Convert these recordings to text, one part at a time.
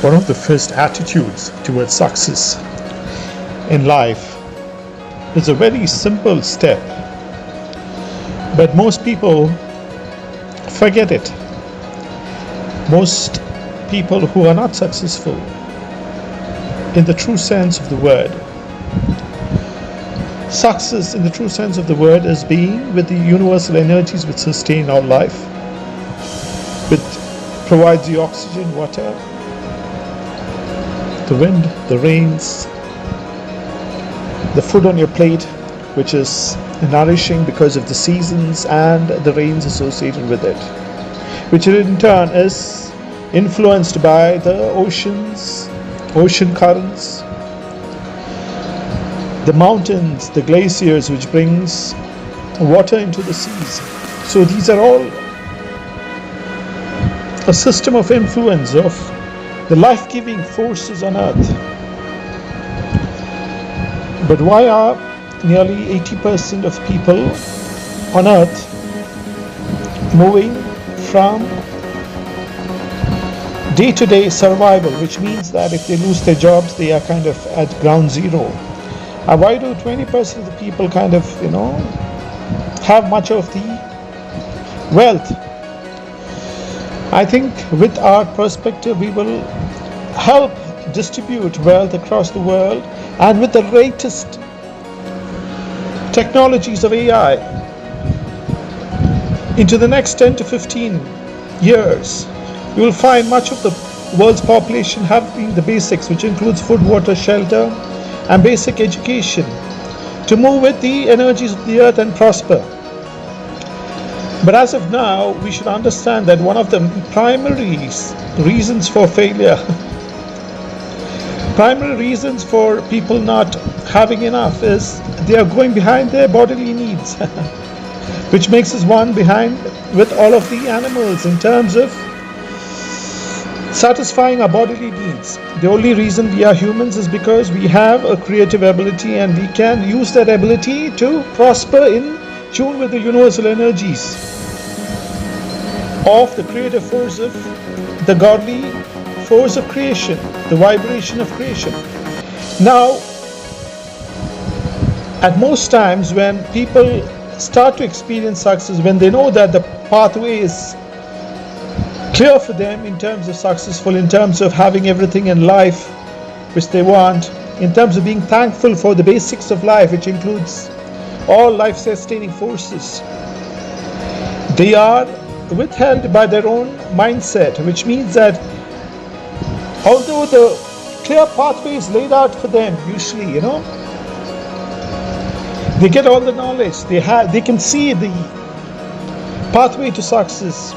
One of the first attitudes towards success in life is a very simple step, but most people forget it. Most people who are not successful in the true sense of the word. Success in the true sense of the word is being with the universal energies which sustain our life, which provides the oxygen, water, the wind, the rains, the food on your plate, which is nourishing because of the seasons and the rains associated with it, which in turn is influenced by the oceans, ocean currents, the mountains, the glaciers, which brings water into the seas. So these are all a system of influence of the life-giving forces on earth. But why are nearly 80% of people on earth moving from day-to-day survival, which means that if they lose their jobs, they are kind of at ground zero? And why do 20% of the people kind of, have much of the wealth? I think with our perspective, we will help distribute wealth across the world, and with the latest technologies of AI, into the next 10 to 15 years, you will find much of the world's population having the basics, which includes food, water, shelter, and basic education, to move with the energies of the earth and prosper. But as of now, we should understand that one of the primary reasons for failure, primary reasons for people not having enough, is they are going behind their bodily needs, which makes us one behind with all of the animals in terms of satisfying our bodily needs. The only reason we are humans is because we have a creative ability, and we can use that ability to prosper in tune with the universal energies of the creative force of the godly force of creation, the vibration of creation. Now, at most times when people start to experience success, when they know that the pathway is clear for them in terms of successful, in terms of having everything in life which they want, in terms of being thankful for the basics of life, which includes all life-sustaining forces, they are withheld by their own mindset, which means that although the clear pathway is laid out for them, usually, they get all the knowledge, they can see the pathway to success,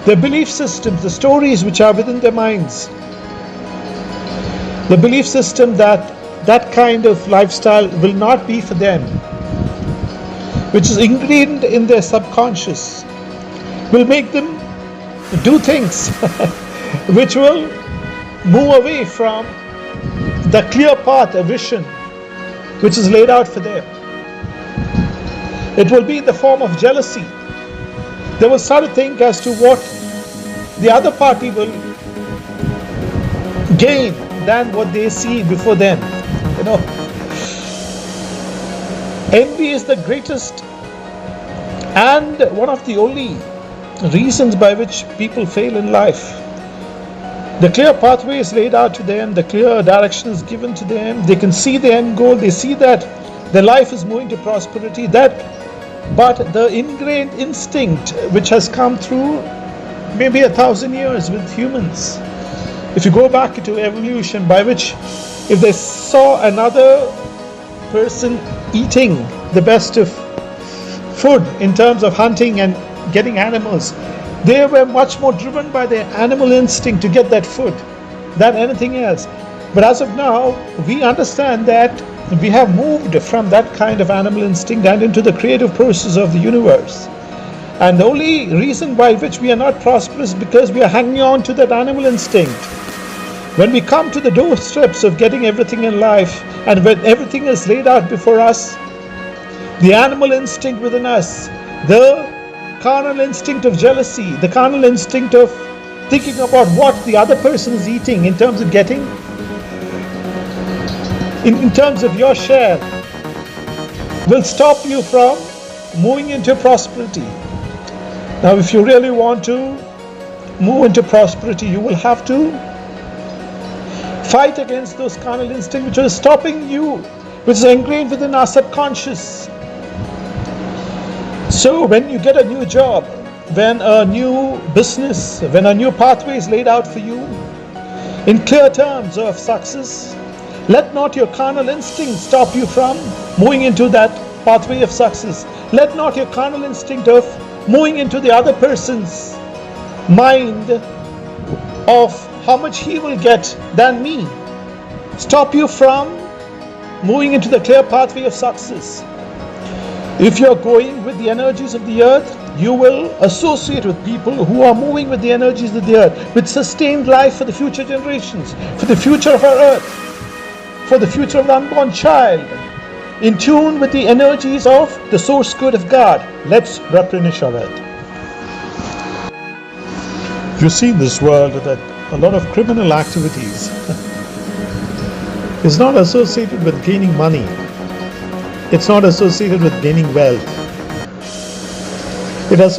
the belief systems, the stories which are within their minds, the belief system that kind of lifestyle will not be for them, which is ingrained in their subconscious, will make them do things which will move away from the clear path, a vision which is laid out for them. It will be in the form of jealousy. They will start to think as to what the other party will gain than what they see before them. Envy is the greatest and one of the only reasons by which people fail in life. The clear pathway is laid out to them, the clear direction is given to them, they can see the end goal, they see that their life is moving to prosperity, but the ingrained instinct which has come through maybe 1,000 years with humans, if you go back into evolution, by which if they saw another person eating the best of food in terms of hunting and getting animals, they were much more driven by their animal instinct to get that food than anything else. But as of now, we understand that we have moved from that kind of animal instinct and into the creative process of the universe. And the only reason by which we are not prosperous is because we are hanging on to that animal instinct. When we come to the doorsteps of getting everything in life, and when everything is laid out before us, the animal instinct within us, the carnal instinct of jealousy, the carnal instinct of thinking about what the other person is eating in terms of getting, in terms of your share, will stop you from moving into prosperity. Now, if you really want to move into prosperity, you will have to fight against those carnal instincts which are stopping you, which is ingrained within our subconscious. So when you get a new job, when a new business, when a new pathway is laid out for you in clear terms of success, let not your carnal instinct stop you from moving into that pathway of success. Let not your carnal instinct of moving into the other person's mind of how much he will get than me stop you from moving into the clear pathway of success. If you're going with the energies of the earth, you will associate with people who are moving with the energies of the earth, with sustained life for the future generations, for the future of our earth, for the future of the unborn child, in tune with the energies of the source good of God. Let's replenish our earth. You see in this world that a lot of criminal activities is not associated with gaining money. It's not associated with gaining wealth. It is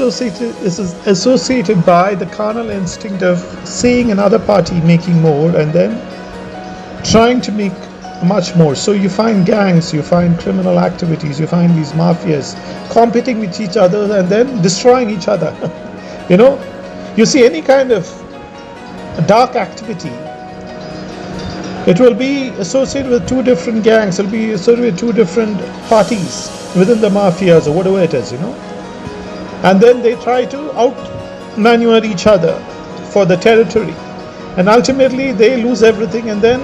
associated by the carnal instinct of seeing another party making more and then trying to make much more. So you find gangs, you find criminal activities, you find these mafias competing with each other and then destroying each other. You see any kind of dark activity, it will be associated with two different gangs, it will be associated with two different parties within the mafias or whatever it is, And then they try to out-maneuver each other for the territory. And ultimately they lose everything, and then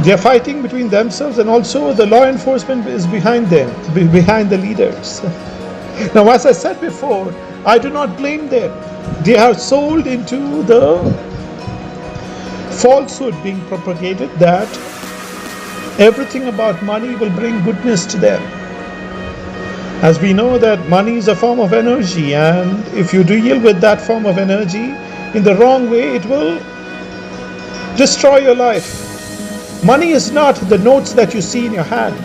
they are fighting between themselves, and also the law enforcement is behind them, behind the leaders. Now, as I said before, I do not blame them. They are sold into the falsehood being propagated that everything about money will bring goodness to them. As we know that money is a form of energy, and if you deal with that form of energy in the wrong way, it will destroy your life. Money is not the notes that you see in your hand.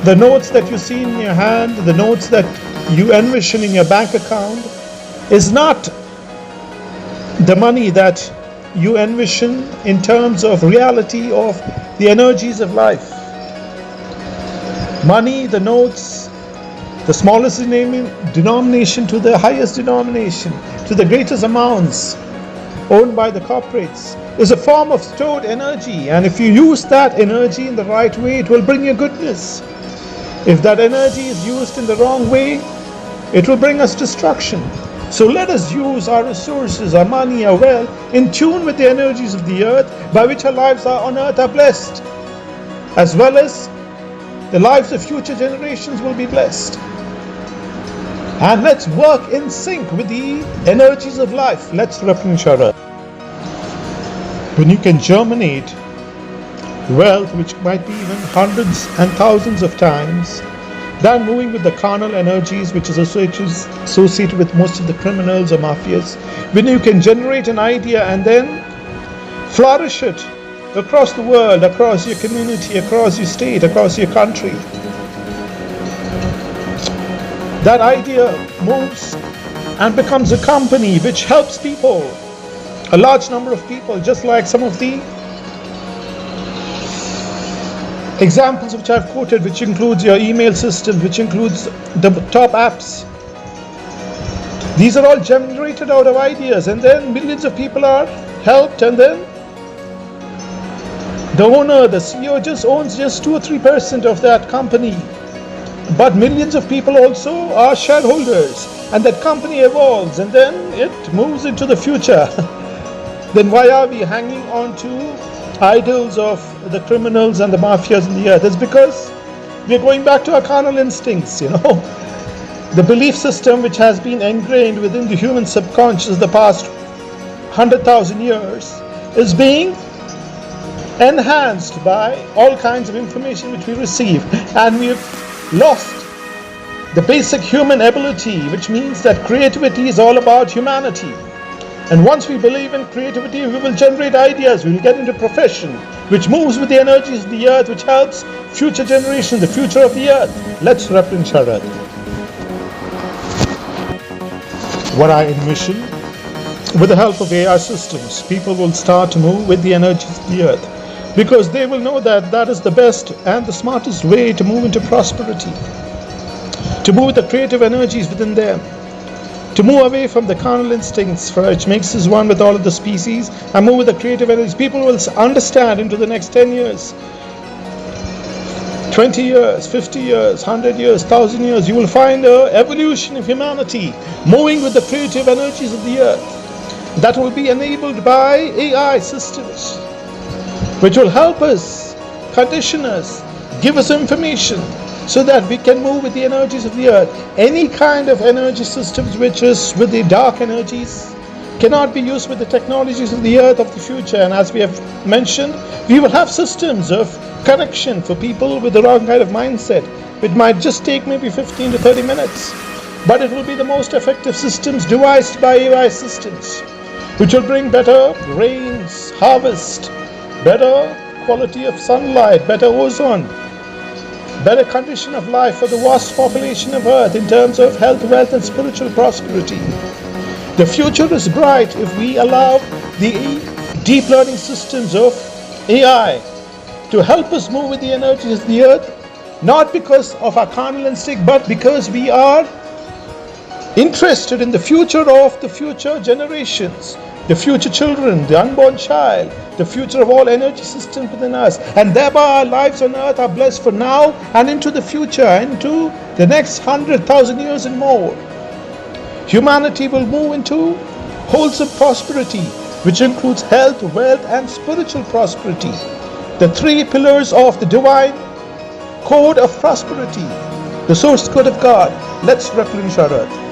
The notes that you see in your hand, the notes that you envision in your bank account is not the money that you envision in terms of reality of the energies of life. Money, the notes, the smallest denomination to the highest denomination, to the greatest amounts owned by the corporates, is a form of stored energy. And if you use that energy in the right way, it will bring you goodness. If that energy is used in the wrong way, it will bring us destruction. So let us use our resources, our money, our wealth, in tune with the energies of the earth, by which our lives on earth are blessed, as well as the lives of future generations will be blessed. And let's work in sync with the energies of life. Let's replenish our earth. When you can germinate wealth, which might be even hundreds and thousands of times than moving with the carnal energies, which is associated with most of the criminals or mafias, when you can generate an idea and then flourish it across the world, across your community, across your state, across your country, that idea moves and becomes a company which helps people, a large number of people, just like some of the examples which I've quoted, which includes your email system, which includes the top apps. These are all generated out of ideas, and then millions of people are helped, and then the owner, the CEO owns just 2 or 3% of that company, but millions of people also are shareholders, and that company evolves, and then it moves into the future. Then why are we hanging on to idols of the criminals and the mafias in the earth? It's because we're going back to our carnal instincts, The belief system which has been ingrained within the human subconscious the past 100,000 years is being enhanced by all kinds of information which we receive, and we've lost the basic human ability, which means that creativity is all about humanity. And once we believe in creativity, we will generate ideas. We will get into profession which moves with the energies of the earth, which helps future generations, the future of the earth. Let's replenish our earth. What I envision, with the help of AI systems, people will start to move with the energies of the earth, because they will know that that is the best and the smartest way to move into prosperity, to move with the creative energies within them, to move away from the carnal instincts which makes us one with all of the species, and move with the creative energies. People will understand into the next 10 years, 20 years, 50 years, 100 years, 1,000 years, you will find an evolution of humanity moving with the creative energies of the earth that will be enabled by AI systems, which will help us, condition us, give us information so that we can move with the energies of the earth. Any kind of energy systems which is with the dark energies cannot be used with the technologies of the earth of the future. And as we have mentioned, we will have systems of correction for people with the wrong kind of mindset. It might just take maybe 15 to 30 minutes, but it will be the most effective systems devised by AI systems, which will bring better rains, harvest, better quality of sunlight, better ozone, better condition of life for the vast population of earth in terms of health, wealth, and spiritual prosperity. The future is bright if we allow the deep learning systems of AI to help us move with the energies of the earth, not because of our carnal instinct, but because we are interested in the future of the future generations, the future children, the unborn child, the future of all energy systems within us. And thereby our lives on earth are blessed for now and into the future, into the next 100,000 years and more. Humanity will move into wholesome prosperity, which includes health, wealth, and spiritual prosperity. The three pillars of the divine code of prosperity, the source code of God. Let's replenish our earth.